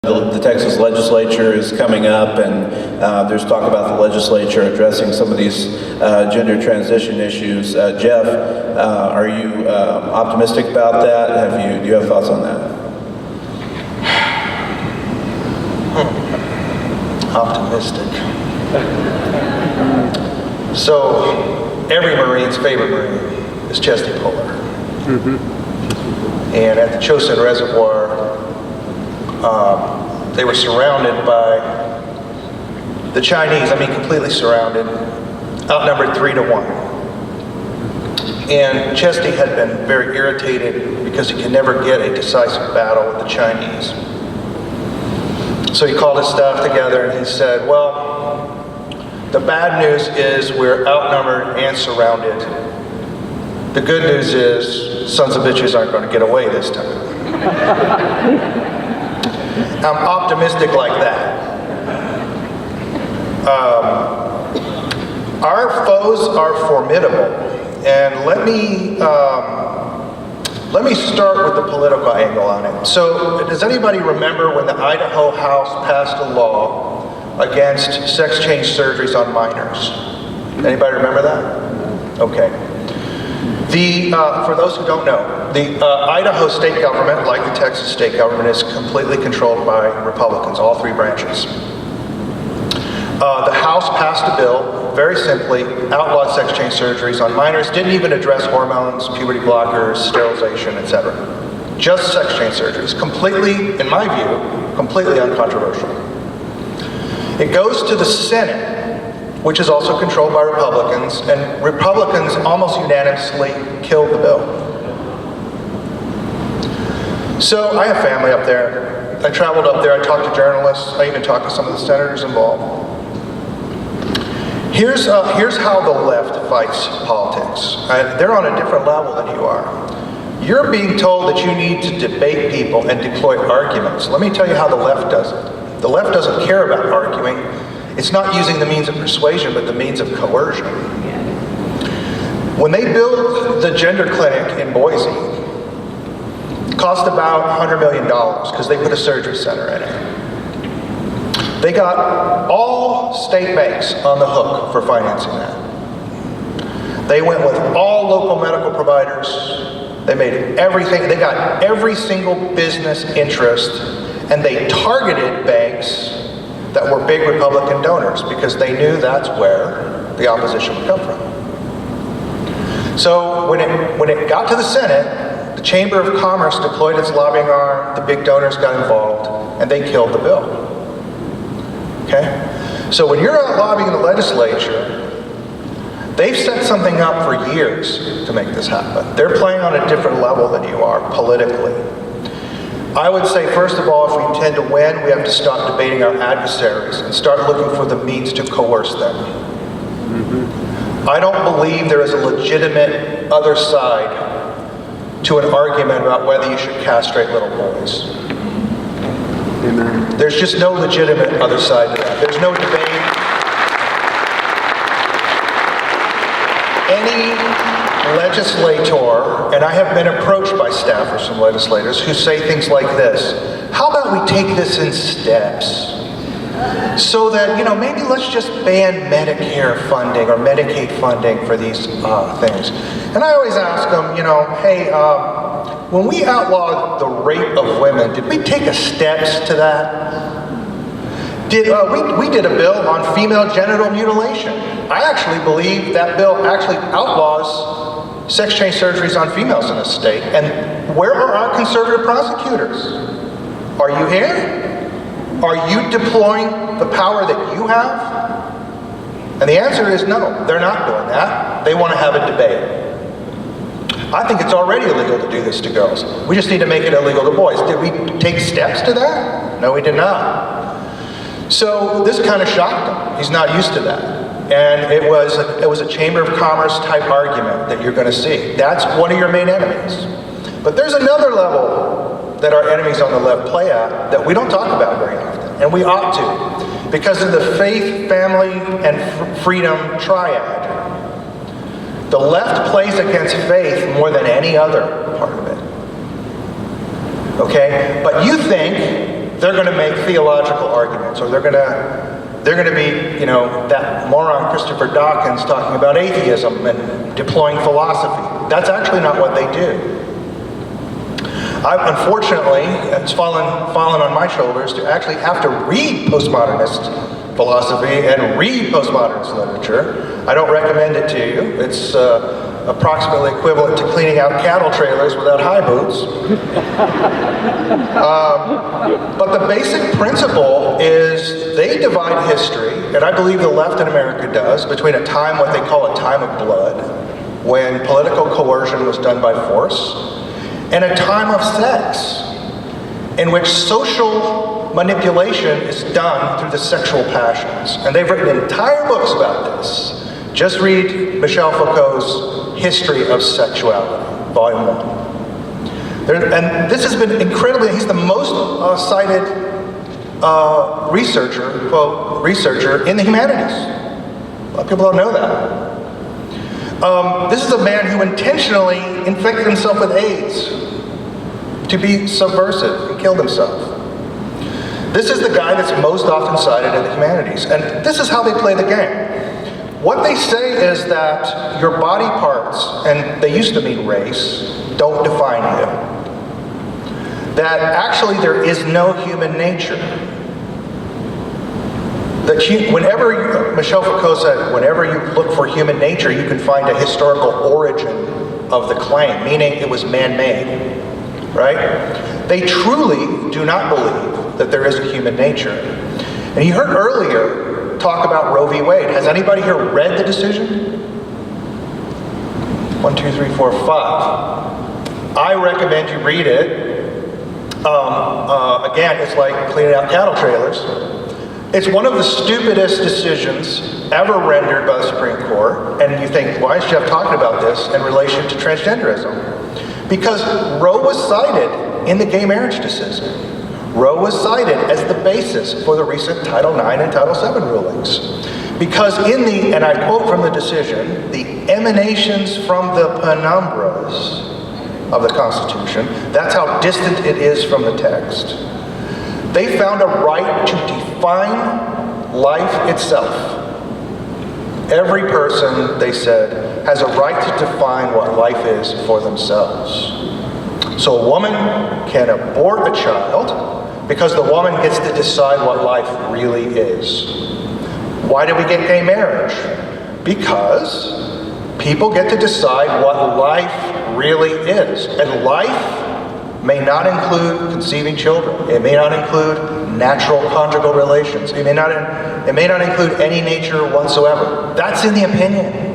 The Texas legislature is coming up, and there's talk about the legislature addressing some of these gender transition issues. Jeff, are you optimistic about that? Do you have thoughts on that? Optimistic. So, every Marine's favorite Marine is Chesty Puller. And at the Chosin Reservoir, they were surrounded by the Chinese, completely surrounded, outnumbered 3-1. And Chesty had been very irritated because he could never get a decisive battle with the Chinese. So he called his staff together and he said, well, the bad news is we're outnumbered and surrounded. The good news is sons of bitches aren't going to get away this time. I'm optimistic like that. Our foes are formidable, and let me start with the political angle on it. So, does anybody remember when the Idaho House passed a law against sex change surgeries on minors? Anybody remember that? Okay. For those who don't know, the Idaho state government, like the Texas state government, is completely controlled by Republicans, all three branches. The House passed a bill, very simply, outlawed sex change surgeries on minors, didn't even address hormones, puberty blockers, sterilization, etc. Just sex change surgeries, completely, in my view, completely uncontroversial. It goes to the Senate, which is also controlled by Republicans, and Republicans almost unanimously killed the bill. So I have family up there. I traveled up there, I talked to journalists, I even talked to some of the senators involved. Here's how the left fights politics. They're on a different level than you are. You're being told that you need to debate people and deploy arguments. Let me tell you how the left does it. The left doesn't care about arguing. It's not using the means of persuasion, but the means of coercion. When they built the gender clinic in Boise, it cost about $100 million because they put a surgery center in it. They got all state banks on the hook for financing that. They went with all local medical providers. They made everything, they got every single business interest, and they targeted banks that were big Republican donors because they knew that's where the opposition would come from. So when it got to the Senate, the Chamber of Commerce deployed its lobbying arm, the big donors got involved, and they killed the bill. Okay? So when you're out lobbying the legislature, they've set something up for years to make this happen. They're playing on a different level than you are politically. I would say, first of all, if we intend to win, we have to stop debating our adversaries and start looking for the means to coerce them. I don't believe there is a legitimate other side to an argument about whether you should castrate little boys. Amen. There's just no legitimate other side to that. There's no debate. Any legislator, and I have been approached by staffers from legislators who say things like this: how about we take this in steps so that, maybe let's just ban Medicare funding or Medicaid funding for these things. And I always ask them, hey, when we outlawed the rape of women, did we take a steps to that? We did a bill on female genital mutilation. I actually believe that bill actually outlaws sex change surgeries on females in this state. And where are our conservative prosecutors? Are you here? Are you deploying the power that you have? And the answer is no, they're not doing that. They want to have a debate. I think it's already illegal to do this to girls. We just need to make it illegal to boys. Did we take steps to that? No, we did not. So this kind of shocked him. He's not used to that. And it was a Chamber of Commerce type argument that you're going to see. That's one of your main enemies. But there's another level that our enemies on the left play at that we don't talk about very often, and we ought to, because of the faith, family, and freedom triad. The left plays against faith more than any other part of it. Okay? But you think they're going to make theological arguments, or they're going to be, you know, that moron Christopher Dawkins talking about atheism and deploying philosophy. That's actually not what they do. Unfortunately, it's fallen on my shoulders to actually have to read postmodernist philosophy and read postmodernist literature. I don't recommend it to you. It's approximately equivalent to cleaning out cattle trailers without high boots. But the basic principle is they divide history, and I believe the left in America does, between a time, what they call a time of blood, when political coercion was done by force, and a time of sex, in which social manipulation is done through the sexual passions. And they've written entire books about this. Just read Michel Foucault's History of Sexuality, Volume 1. And this has been incredibly, he's the most cited researcher in the humanities. A lot of people don't know that. This is a man who intentionally infected himself with AIDS to be subversive and killed himself. This is the guy that's most often cited in the humanities, and this is how they play the game. What they say is that your body parts, and they used to mean race, don't define you. That actually there is no human nature. That Michel Foucault said, whenever you look for human nature, you can find a historical origin of the claim, meaning it was man-made, right? They truly do not believe that there is a human nature. And you heard earlier talk about Roe v. Wade. Has anybody here read the decision? 1, 2, 3, 4, 5. I recommend you read it. Again, it's like cleaning out cattle trailers. It's one of the stupidest decisions ever rendered by the Supreme Court. And you think, why is Jeff talking about this in relation to transgenderism? Because Roe was cited in the gay marriage decision. Roe was cited as the basis for the recent Title IX and Title VII rulings. Because in the, and I quote from the decision, the emanations from the penumbras of the Constitution, that's how distant it is from the text. They found a right to define life itself. Every person, they said, has a right to define what life is for themselves. So a woman can abort a child because the woman gets to decide what life really is. Why do we get gay marriage? Because people get to decide what life really is. And life may not include conceiving children. It may not include natural conjugal relations. It may not include any nature whatsoever. That's in the opinion.